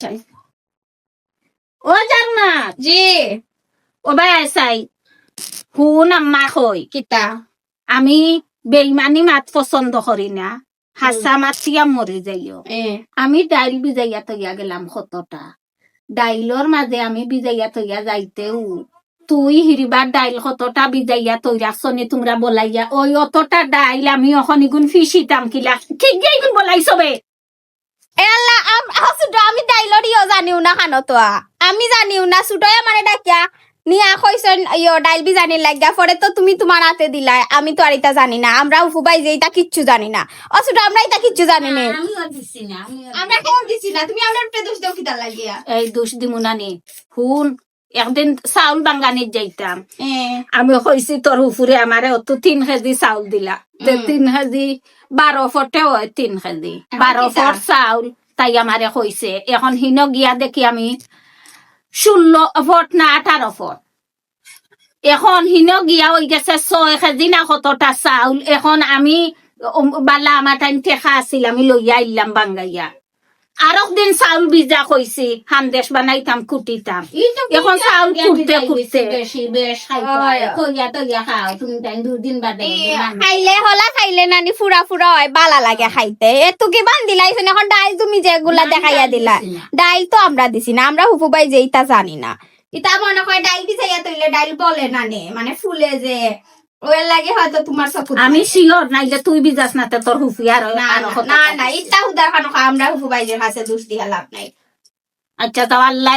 ও জানা জি ও ভাই আইসাই হুন আম্মা কই কিতা আমি বেইমানি মাত পছন্দ করি না হাসা মাতিয়া মরে যাইও আমি ডাইল বিজাইয়া তৈয়া গেলাম কতটা ডাইলর মাঝে আমি বিজাইয়া তৈয়া যাইতেও তুই হিরিবার ডাইল কতটা বিজাইয়া তৈরা সনি তোমরা বলাইয়া ওই অতটা ডাইল আমি অখন ইগুন ফিসিতাম কিলা ঠিক ইগুন বলাই সবে এ আল্লাহ আমি ডাইলরিও জানিও না খানো তো আমি জানিও না সুটয়া মানে ডাকিয়া নিয়া কইছেন ইয়ো ডাইল বি জানি লাগা পরে তো তুমি তোমার হাতে দিলাই আমি তো আর এটা জানি না আমরা উফুবাই যে এটা কিচ্ছু জানি না অসুট আমরা এটা কিচ্ছু জানি না আমিও দিছি না আমরা কেউ দিছি না তুমি আমরা একটা দোষ দাও কিতা লাগিয়া এই দোষ দিমুনানি হুন একদিন চাউল বাঙ্গানিত যাইতাম এ আমি কইছি তোর উফুরে আমারে অত 3 কেজি চাউল দিলা 3 কেজি 12 ফটে হয় 3 কেজি 12 ফট চাউল তাই আমারে কইছে এখন হিন গিয়া দেখি আমি 16 ফট না 18 ফট এখন হিন গিয়া হয়ে গেছে 6 কেজি না কতটা চাউল এখন আমি বালা আমার টাইম টেকা আছিল আমি লইয়া আইলাম বাঙ্গাইয়া আর একদিন চাউল ভিজা কইছি হান্দেশ বানাইতাম কুটিতাম এখন চাউল কুটতে কুটতে বেশি বেশ কইয়া তইয়া খাও তুমি তাই 2 দিন বাদে খাইলে হলা খাইলে নানি ফুরা ফুরা হয় বালা লাগে খাইতে এত কি বান দিলাইছেন এখন ডাইল তুমি যেগুলা দেখাইয়া দিলা ডাইল তো আমরা দিছি না আমরা হুফুবাই যে ইতা জানি না ইতা মনে হয় ডাইল দিছাইয়া তইলে ডাইল বলে না নে মানে ফুলে যে ওর লাগে হয়তো তোমার চকুত আমি শিওর নাইলে তুই বিজাস না তোর হুফিয়ার না না ইতা উদার খানো আমরা হুফুবাই যে কাছে দোষ দিয়া লাভ নাই আচ্ছা তাও আল্লাহ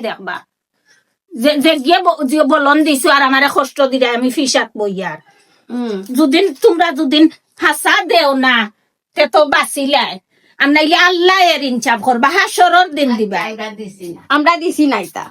দেখবা যে গিয়ে যে বলন দিছো আর আমারে কষ্ট দিলে আমি ফিসাত বইয়ার যদিন তোমরা যদিন হাসা দেও না তে তো বাঁচিলাই আর নাইলে আল্লাহ এর ইনসাফ করবা হাসরর দিন দিবা আমরা দিছি না ইতা